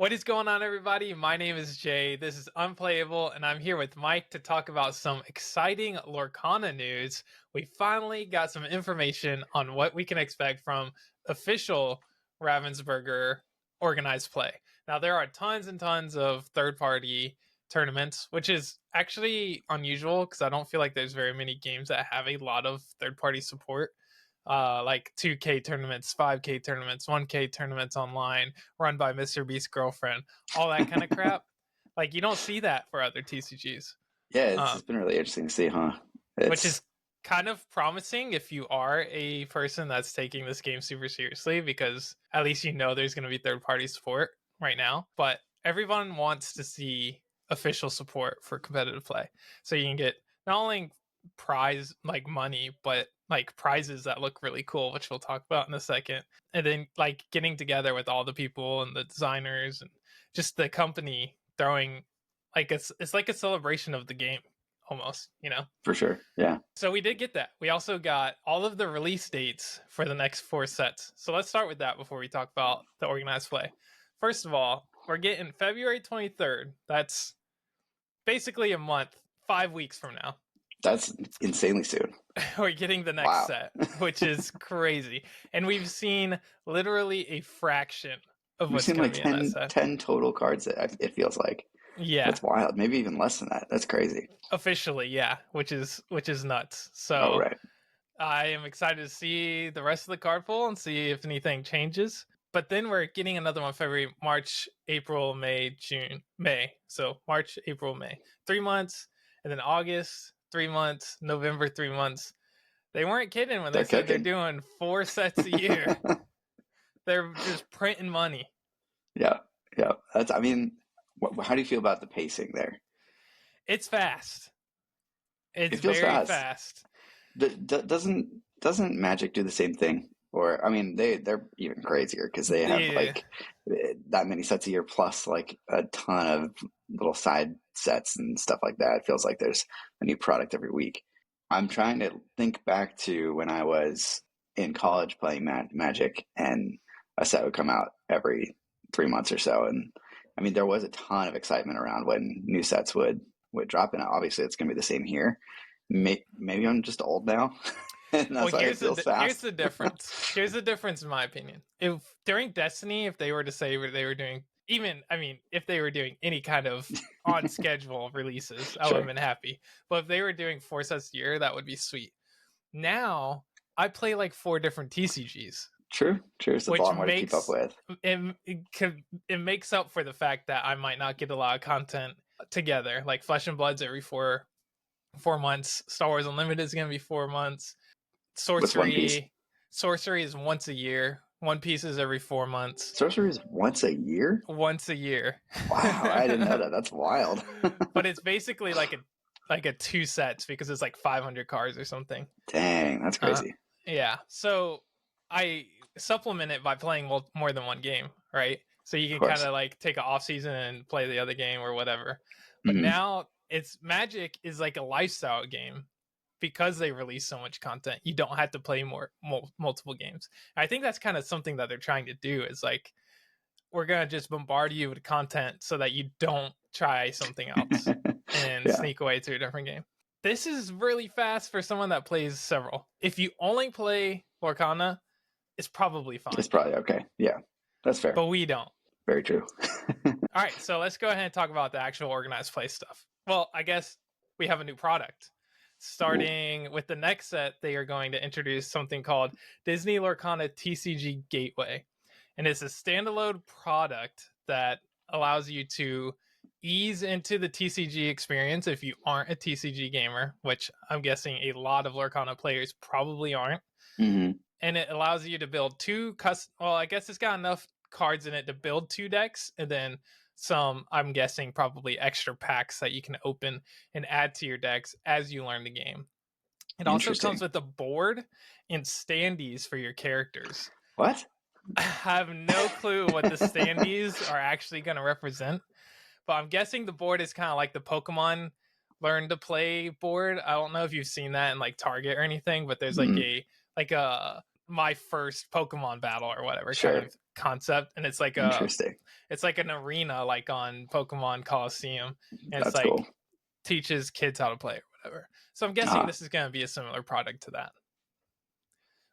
What is going on, everybody? My name is Jay. This is Unplayable, and I'm here with Mike to talk about some exciting Lorcana news. We finally got some information on what we can expect from official Ravensburger organized play. Now, there are tons and tons of third-party tournaments, which is actually unusual because I don't feel like there's very many games that have a lot of third-party support. Like 2K tournaments, 5K tournaments, 1K tournaments online, run by Mr. Beast's girlfriend, all that kind of crap. Like you don't see that for other TCGs, Yeah, it's um, been really interesting to see, huh? which is It's kind of promising if you are a person that's taking this game super seriously, because at least you know there's going to be third party support right now. But everyone wants to see official support for competitive play, so you can get not only prize like money, but like prizes that look really cool, which we'll talk about in a second. And then like getting together with all the people and the designers and just the company throwing like it's like a celebration of the game almost. for sure. Yeah. So we did get that. We also got all of the release dates for the next 4 sets. So let's start with that before we talk about the organized play. First of all, we're getting February 23rd. That's basically a month, 5 weeks from now. That's insanely soon. We're getting the next Wow. set, which is crazy. And we've seen literally a fraction of We've what's seen going like to be in that 10, set. 10 total cards, it feels like. Yeah, That's wild. Maybe even less than that. That's crazy. officially, yeah, which is nuts. Oh, So right. I am excited to see the rest of the card pool and see if anything changes. But then we're getting another one February, March, April, May, June, May. So March, April, May. 3 months. And then August, 3 months. November, 3 months. They weren't kidding when they They're said they're cooking. doing 4 sets a year. They're just printing money. Yeah. Yeah. I mean, how do you feel about the pacing there? It's fast. It It's feels very fast. fast. Doesn't Magic do the same thing? Or I mean, they're even crazier because they have Yeah. like that many sets a year plus like a ton of little side sets and stuff like that. It feels like there's a new product every week. I'm trying to think back to when I was in college playing Magic, and a set would come out every 3 months or so. And I mean, there was a ton of excitement around when new sets would drop. And obviously, it's going to be the same here. Maybe I'm just old now, and Well, that's why it feels here's fast. the difference. Here's the difference in my opinion. If during Destiny, if they were to say they were doing if they were doing any kind of on schedule releases, I would have Sure, been happy. But if they were doing 4 sets a year, that would be sweet. Now I play like 4 different TCGs, true, true. It's a which lot more to keep up makes with. it makes up for the fact that I might not get a lot of content together. Like Flesh and Blood's every 4 months. Star Wars Unlimited is gonna be 4 months. What's One Piece? Sorcery is once a year. One Piece is every 4 months. Sorcery is once a year? Once a year. Wow, I didn't know that. That's wild. But it's basically like a 2 sets because it's like 500 cards or something. Dang, that's Uh, crazy. yeah. So I supplement it by playing more than one game, right? So you Of can kind course. of like take an off season and play the other game or whatever. But Hmm. now it's Magic is like a lifestyle game because they release so much content. You don't have to play multiple games. I think that's kind of something that they're trying to do is like we're gonna just bombard you with content so that you don't try something else and Yeah, sneak away to a different game. This is really fast for someone that plays several. If you only play Lorcana, it's probably it's fine, probably okay. Yeah, that's fair. but we don't. Very true. All right, so let's go ahead and talk about the actual organized play stuff. Well, I guess we have a new product. Starting with the next set, they are going to introduce something called Disney Lorcana TCG Gateway. And it's a standalone product that allows you to ease into the TCG experience if you aren't a TCG gamer, which I'm guessing a lot of Lorcana players probably aren't. Hmm. And it allows you to build I guess it's got enough cards in it to build 2 decks, and then some, I'm guessing, probably extra packs that you can open and add to your decks as you learn the game. It also comes Interesting. with a board and standees for your characters. What? I have no clue what the standees are actually going to represent, but I'm guessing the board is kind of like the Pokemon Learn to Play board. I don't know if you've seen that in like Target or anything, but there's Mm, like a my first Pokemon battle or whatever kind sure. of concept, and Interesting. it's like an arena like on Pokemon Coliseum, and it's That's cool. like teaches kids how to play or whatever. So I'm guessing Ah, this is going to be a similar product to that,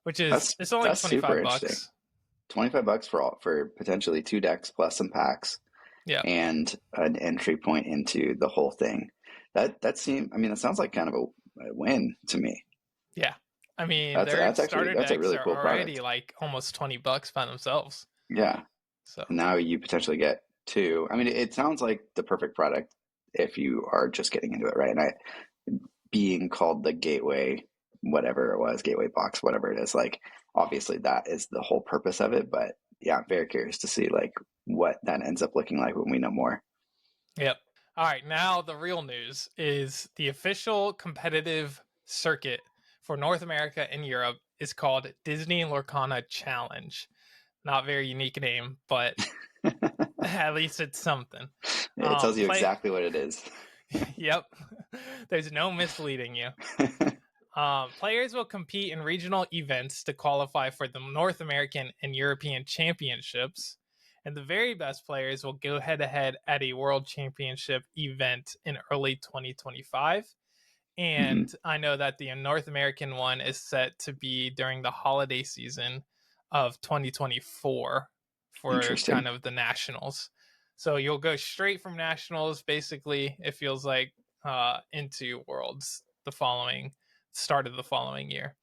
which is that's it's only that's super 25 interesting. bucks. $25 for potentially 2 decks plus some packs Yeah. and an entry point into the whole thing. I mean, that sounds like kind of a win to me. Yeah. I mean, That's their that's actually starter that's a decks really are cool already product. like almost 20 bucks by themselves. Yeah. So, And now you potentially get two. I mean, it sounds like the perfect product if you are just getting into it, right? And being called the gateway, whatever it was, gateway box, whatever it is, like obviously that is the whole purpose of it. But yeah, I'm very curious to see like what that ends up looking like when we know more. yep. All right, now the real news is the official competitive circuit for North America and Europe is called Disney Lorcana Challenge. Not very unique name, but at least it's something. It tells you Play. exactly what it is. Yep. There's no misleading you. Players will compete in regional events to qualify for the North American and European championships, and the very best players will go head to head at a World Championship event in early 2025. Mhm. And I know that the North American one is set to be during the holiday season of 2024 for kind Interesting. of the nationals. So you'll go straight from nationals, basically, it feels like, into worlds the following start of the following year.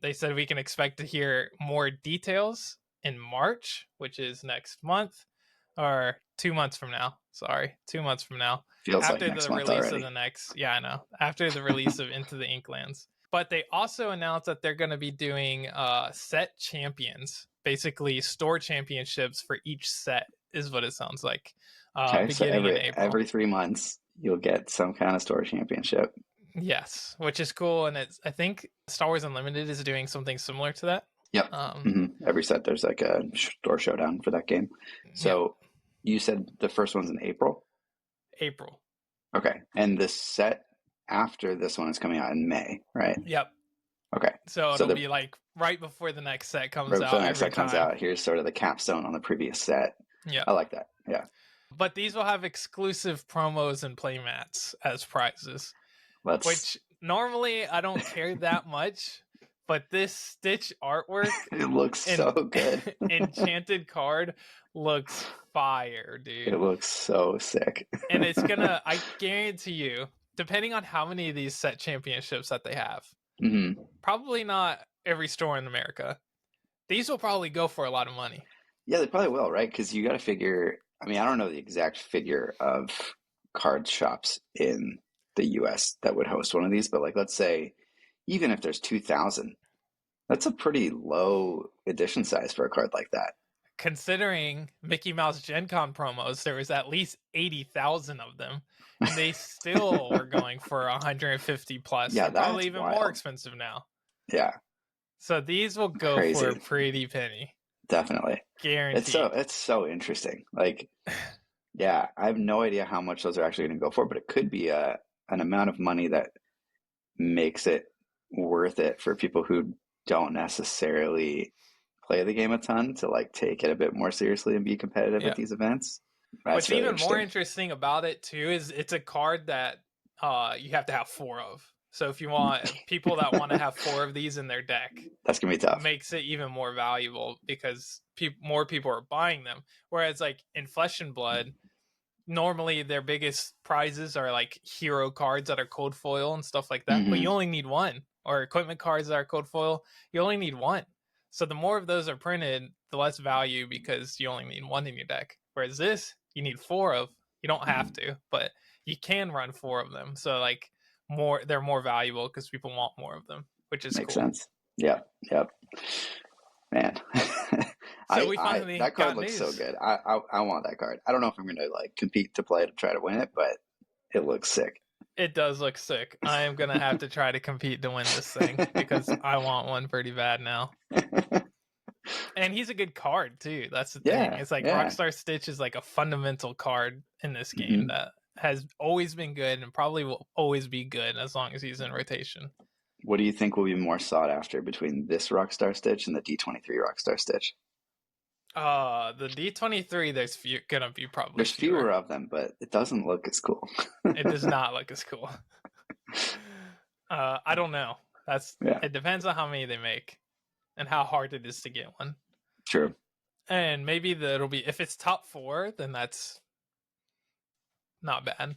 They said we can expect to hear more details in March, which is next month, or 2 months from now. Sorry, 2 months from now. Feels like After next the month release of already. the next, yeah, I know. After the release of Into the Inklands. But they also announced that they're going to be doing set champions, basically store championships for each set, is what it sounds like, Okay, so beginning in April. every 3 months you'll get some kind of store championship. Yes, which is cool, and I think Star Wars Unlimited is doing something similar to that. Yep. Every set there's like a store showdown for that game. Yeah, So you said the first one's in April? April. Okay. And the set after this one is coming out in May, right? Yep. Okay. So So it'll the be like right before the next set comes right before out the next every set comes time. out, here's sort of the capstone on the previous set. Yeah. I like that. Yeah. But these will have exclusive promos and playmats as prizes, Let's which normally I don't care that much, but this Stitch artwork it looks and so good. enchanted card looks fire, It dude. looks so sick. And it's gonna, I guarantee you, depending on how many of these set championships that they have, hmm probably not every store in America. These will probably go for a lot of money. Yeah, they probably will, right? Because you got to figure. I mean, I don't know the exact figure of card shops in the U.S. that would host one of these, but like, let's say, even if there's 2,000, that's a pretty low edition size for a card like that. Considering Mickey Mouse Gen Con promos, there was at least 80,000 of them, and they still were going for 150 plus. Yeah, They're probably that's even more wild. expensive now. Yeah, So these will go for a crazy. pretty penny. Definitely. Guaranteed. It's so interesting. Like, yeah, I have no idea how much those are actually going to go for, but it could be an amount of money that makes it worth it for people who don't necessarily play the game a ton to like take it a bit more seriously and be competitive at Yeah. these events. That's What's really even more interesting. interesting about it too is it's a card that you have to have four of. So if you want people that want to have four of these in their deck, That's gonna be tough. makes it even more valuable because more people are buying them. Whereas like in Flesh and Blood, normally their biggest prizes are like hero cards that are code foil and stuff like that, but you hmm only need one, or equipment cards that are code foil, you only need one. So the more of those are printed, the less value because you only need one in your deck. Whereas this, you need four of. You don't have to, but you can run four of them. So like they're more valuable because people want more of them, which is Makes cool. sense. Yep, yep. Man, So we I finally that card got looks so news. good. I want that card. I don't know if I'm gonna like compete to play to try to win it, but it looks sick. It does look sick. I am gonna have to try to compete to win this thing because I want one pretty bad now. And he's a good card too. That's the thing. Yeah, It's like yeah. Rockstar Stitch is like a fundamental card in this game hmm that has always been good and probably will always be good as long as he's in rotation. What do you think will be more sought after between this Rockstar Stitch and the D23 Rockstar Stitch? The D23, there's gonna be probably There's fewer fewer. of them, but it doesn't look as cool. It does not look as cool. I don't know. Yeah, It depends on how many they make and how hard it is to get one. true. And maybe it'll be, if it's top 4, then that's not bad.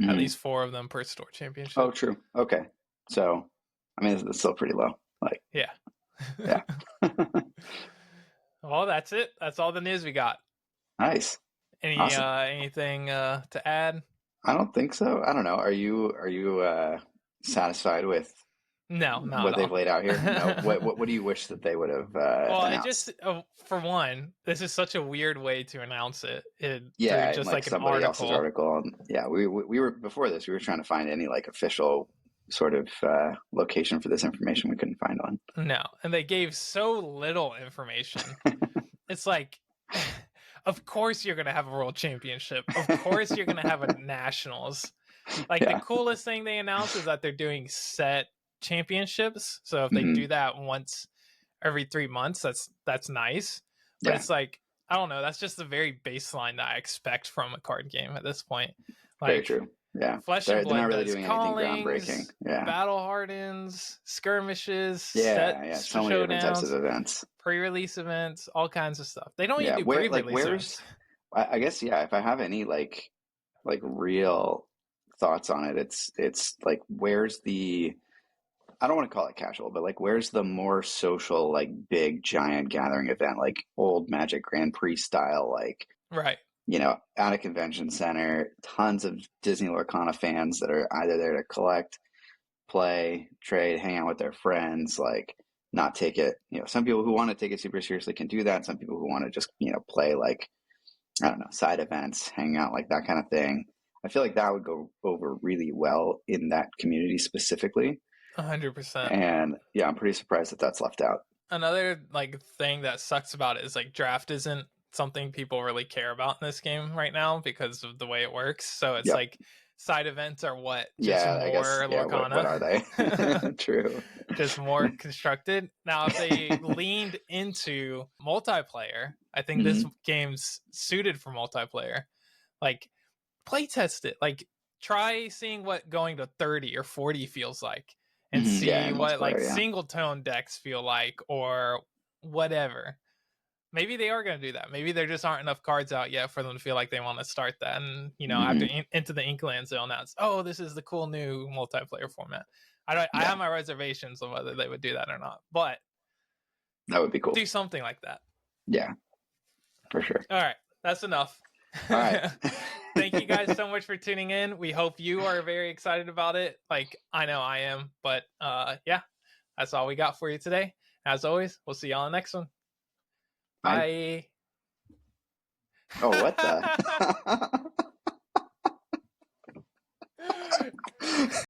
At Mhm. least 4 of them per store Oh, championship. true. Okay. So, I mean, it's still pretty low. Like, Yeah. yeah. Well, that's it. That's all the news we got. Nice. Awesome. Anything to add? I don't think so. I don't know. Are you satisfied with No, not what they've laid out here? No. at all. What do you wish that they would have Well, it announced? just for one, this is such a weird way to announce it, through Yeah, in just like like an somebody else's article. article. And yeah, we were before this. We were trying to find any like official sort of location for this information. We couldn't find one. No, and they gave so little information. It's like, of course you're gonna have a world championship. Of course you're gonna have a nationals. Like the Yeah. coolest thing they announced is that they're doing set championships. So if they Hmm. do that once every 3 months, that's nice. But Yeah. it's like, I don't know. That's just the very baseline that I expect from a card game at this point. Very Like true. Yeah. Flesh and They're not Blood really does doing anything groundbreaking. callings, Yeah. battle hardens, skirmishes, set Yeah. Yeah. So many different types of showdowns, events. pre-release events, all kinds of stuff. They don't even Yeah. do Where like pre-release where's events. I guess yeah, if I have any like real thoughts on it, it's like where's the I don't want to call it casual, but like where's the more social, like big giant gathering event, like old Magic Grand Prix style, like Right. at a convention center, tons of Disney Lorcana fans that are either there to collect, play, trade, hang out with their friends, like not take it, some people who want to take it super seriously can do that. Some people who want to just, play like, I don't know, side events, hang out, like that kind of thing. I feel like that would go over really well in that community specifically. 100%. And yeah, I'm pretty surprised that that's left out. Another like thing that sucks about it is like draft isn't something people really care about in this game right now because of the way it works. So it's Yep. like side events are what? Just Yeah, I guess. more Yeah. What Lorcana. are they? True. Just more constructed. Now, if they leaned into multiplayer, I think this Hmm. game's suited for multiplayer. Like, play test it. Like, try seeing what going to 30 or 40 feels like, and Hmm. Yeah, see in what like multiplayer. Yeah. single tone decks feel like, or whatever. Maybe they are going to do that. Maybe there just aren't enough cards out yet for them to feel like they want to start that. And after Hmm. Into the Inklands, they'll announce, "Oh, this is the cool new multiplayer format." I Yeah, have my reservations on whether they would do that or not, but that would be cool. do something like that. Yeah, for sure. All right, that's enough. All right. Thank you guys so much for tuning in. We hope you are very excited about it. Like I know I am, but yeah, that's all we got for you today. As always, we'll see you on the next one. Bye. Bye. Oh, what the?